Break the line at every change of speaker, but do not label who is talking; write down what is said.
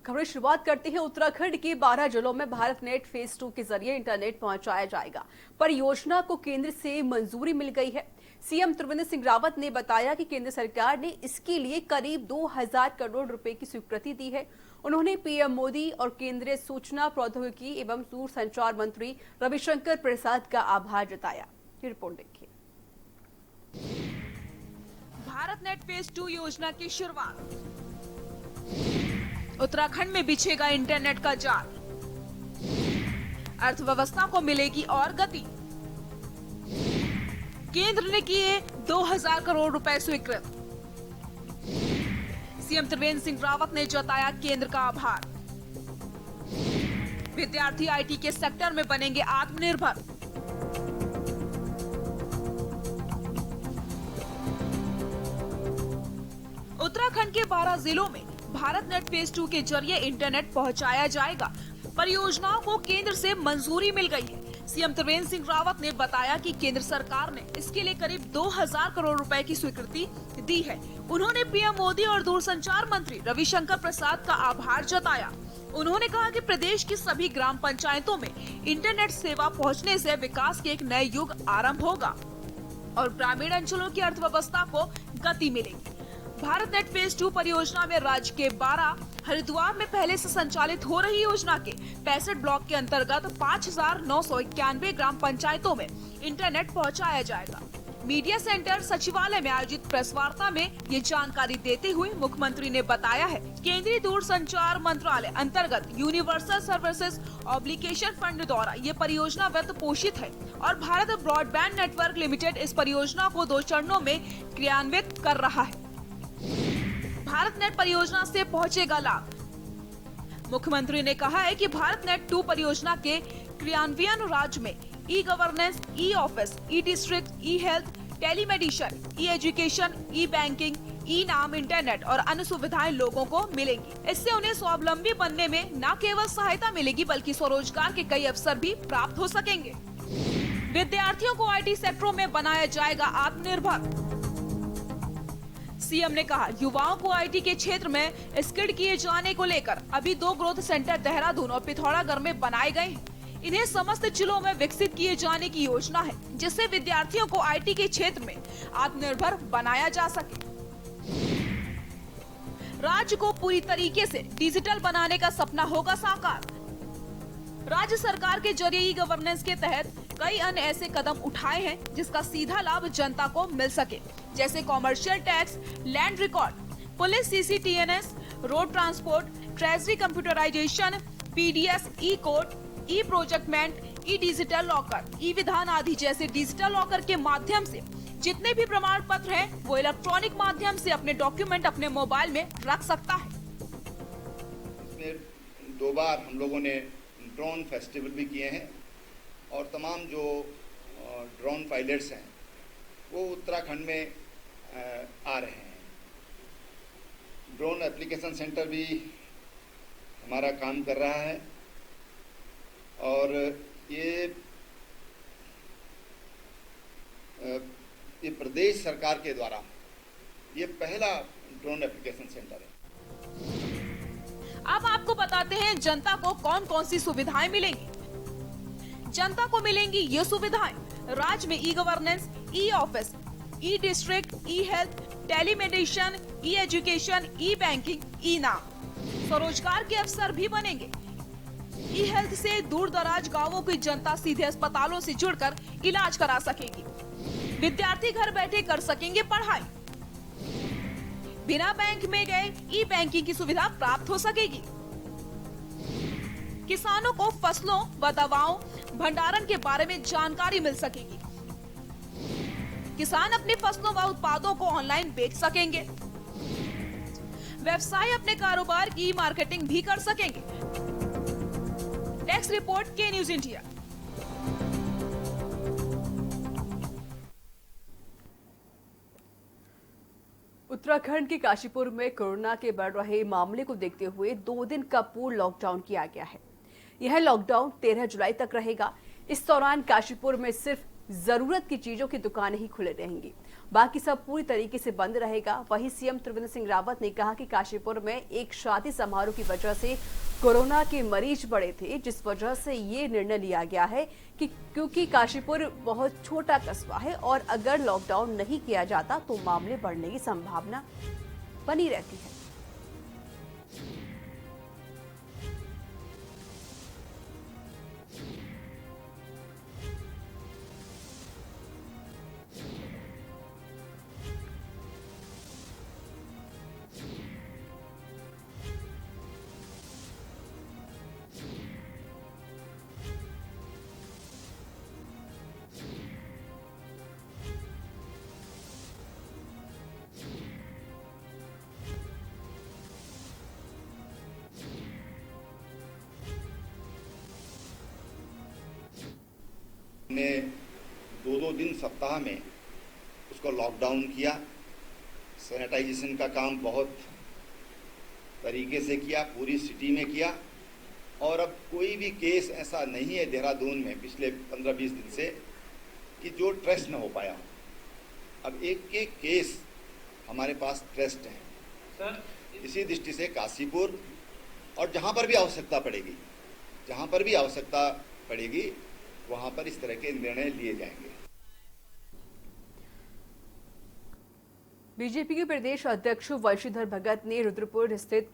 खबरें शुरुआत करते हैं। उत्तराखंड के 12 जिलों में भारत नेट फेज 2 के जरिए इंटरनेट पहुंचाया जाएगा। परियोजना को केंद्र से मंजूरी मिल गई है। सीएम त्रिवेंद्र सिंह रावत ने बताया कि केंद्र सरकार ने इसके लिए करीब 2000 करोड़ रुपए की स्वीकृति दी है। उन्होंने पीएम मोदी और केंद्रीय सूचना प्रौद्योगिकी एवं दूरसंचार मंत्री रविशंकर प्रसाद का आभार जताया। ये रिपोर्ट देखिए।
भारत नेट फेज 2 योजना की शुरुआत। उत्तराखंड में बिछेगा इंटरनेट का जाल। अर्थव्यवस्था को मिलेगी और गति। केंद्र ने किए 2000 करोड़ रुपए स्वीकृत। सीएम त्रिवेंद्र सिंह रावत ने जताया केंद्र का आभार। विद्यार्थी आईटी के सेक्टर में बनेंगे आत्मनिर्भर। उत्तराखंड के 12 जिलों में भारत नेट फेज 2 के जरिए इंटरनेट पहुंचाया जाएगा। परियोजनाओं को केंद्र से मंजूरी मिल गई है। सीएम त्रिवेंद्र सिंह रावत ने बताया कि केंद्र सरकार ने इसके लिए करीब 2000 करोड़ रुपए की स्वीकृति दी है। उन्होंने पीएम मोदी और दूरसंचार मंत्री रविशंकर प्रसाद का आभार जताया। उन्होंने कहा कि प्रदेश की सभी ग्राम पंचायतों में इंटरनेट सेवा पहुँचने से विकास के एक नए युग आरम्भ होगा और ग्रामीण अंचलों की अर्थव्यवस्था को गति मिलेगी। भारत नेट फेज 2 परियोजना में राज्य के 12 हरिद्वार में पहले से संचालित हो रही योजना के 65 ब्लॉक के अंतर्गत 5991 ग्राम पंचायतों में इंटरनेट पहुंचाया जाएगा। मीडिया सेंटर सचिवालय में आयोजित प्रेस वार्ता में ये जानकारी देते हुए मुख्यमंत्री ने बताया है, केंद्रीय दूरसंचार मंत्रालय अंतर्गत यूनिवर्सल सर्विसेज ऑब्लिगेशन फंड द्वारा ये परियोजना वित्त पोषित है और भारत ब्रॉडबैंड नेटवर्क लिमिटेड इस परियोजना को 2 चरणों में क्रियान्वित कर रहा है। भारत नेट परियोजना से पहुंचेगा लाभ। मुख्यमंत्री ने कहा है कि भारत नेट 2 परियोजना के क्रियान्वयन राज्य में ई गवर्नेंस, ई ऑफिस, ई डिस्ट्रिक्ट, ई हेल्थ, टेलीमेडिसिन, ई एजुकेशन, ई बैंकिंग, ई नाम इंटरनेट और अन्य सुविधाएं लोगों को मिलेंगी। इससे उन्हें स्वावलंबी बनने में न केवल सहायता मिलेगी बल्कि स्वरोजगार के कई अवसर भी प्राप्त हो सकेंगे। विद्यार्थियों को आईटी सेक्टरों में बनाया जाएगा आत्मनिर्भर। सीएम ने कहा, युवाओं को आईटी के क्षेत्र में स्किल्ड किए जाने को लेकर अभी 2 ग्रोथ सेंटर देहरादून और पिथौरागढ़ में बनाए गए हैं। इन्हें समस्त जिलों में विकसित किए जाने की योजना है, जिससे विद्यार्थियों को आईटी के क्षेत्र में आत्मनिर्भर बनाया जा सके। राज्य को पूरी तरीके से डिजिटल बनाने का सपना होगा साकार। राज्य सरकार के जरिए ई गवर्नेंस के तहत कई अन्य ऐसे कदम उठाए हैं जिसका सीधा लाभ जनता को मिल सके, जैसे commercial tax, land record, police CCTNS, road transport, treasury computerisation, PDS, e court, e प्रोजेक्टमेंट, e digital locker, e Vidhan आदि जैसे डिजिटल लॉकर के माध्यम से जितने भी प्रमाण पत्र हैं वो इलेक्ट्रॉनिक माध्यम से अपने डॉक्यूमेंट अपने मोबाइल में रख सकता है।
इसमें 2 बार हम लोगों ने ड्रोन फेस्टिवल भी किए हैं और तमाम जो ड्रोन पायलट्स हैं वो उत्तराखंड में आ रहे हैं। ड्रोन एप्लीकेशन सेंटर भी हमारा काम कर रहा है और ये प्रदेश सरकार के द्वारा ये पहला ड्रोन एप्लीकेशन सेंटर है।
अब आपको बताते हैं जनता को कौन कौन सी सुविधाएं मिलेंगी। जनता को मिलेंगी ये सुविधाएं राज्य में ई गवर्नेंस, ई ऑफिस, ई डिस्ट्रिक्ट, ई हेल्थ, टेलीमेडिसिन, ई एजुकेशन, ई बैंकिंग, ई नाम। स्वरोजगार के अवसर भी बनेंगे। ई हेल्थ से दूर दराज गाँवों की जनता सीधे अस्पतालों से जुड़कर इलाज करा सकेगी। विद्यार्थी घर बैठे कर सकेंगे पढ़ाई। बिना बैंक में गए ई बैंकिंग की सुविधा प्राप्त हो सकेगी। किसानों को फसलों व दवाओं भंडारण के बारे में जानकारी मिल सकेगी। किसान अपनी फसलों व उत्पादों को ऑनलाइन बेच सकेंगे। व्यवसाय अपने कारोबार की मार्केटिंग भी कर सकेंगे। टैक्स रिपोर्ट के न्यूज इंडिया।
उत्तराखंड के काशीपुर में कोरोना के बढ़ रहे मामले को देखते हुए 2 दिन का पूर्ण लॉकडाउन किया गया है। यह लॉकडाउन 13 जुलाई तक रहेगा। इस दौरान काशीपुर में सिर्फ जरूरत की चीजों की दुकानें ही खुले रहेंगी। बाकी सब पूरी तरीके से बंद रहेगा। वहीं सीएम त्रिवेंद्र सिंह रावत ने कहा कि काशीपुर में एक शादी समारोह की वजह से कोरोना के मरीज बढ़े थे, जिस वजह से ये निर्णय लिया गया है कि क्योंकि काशीपुर बहुत छोटा कस्बा है और अगर लॉकडाउन नहीं किया जाता तो मामले बढ़ने की संभावना बनी रहती है।
ने 2-2 दिन सप्ताह में उसको लॉकडाउन किया। सैनिटाइजेशन का काम बहुत तरीके से किया, पूरी सिटी में किया और अब कोई भी केस ऐसा नहीं है देहरादून में पिछले 15-20 दिन से कि जो ट्रेस न हो पाया हो। अब एक एक केस हमारे पास ट्रेस्ड है सर। इसी दृष्टि से काशीपुर और जहाँ पर भी आवश्यकता पड़ेगी वहां पर इस तरह के निर्णय लिए जाएंगे।
बीजेपी के प्रदेश अध्यक्ष वंशीधर भगत ने रुद्रपुर स्थित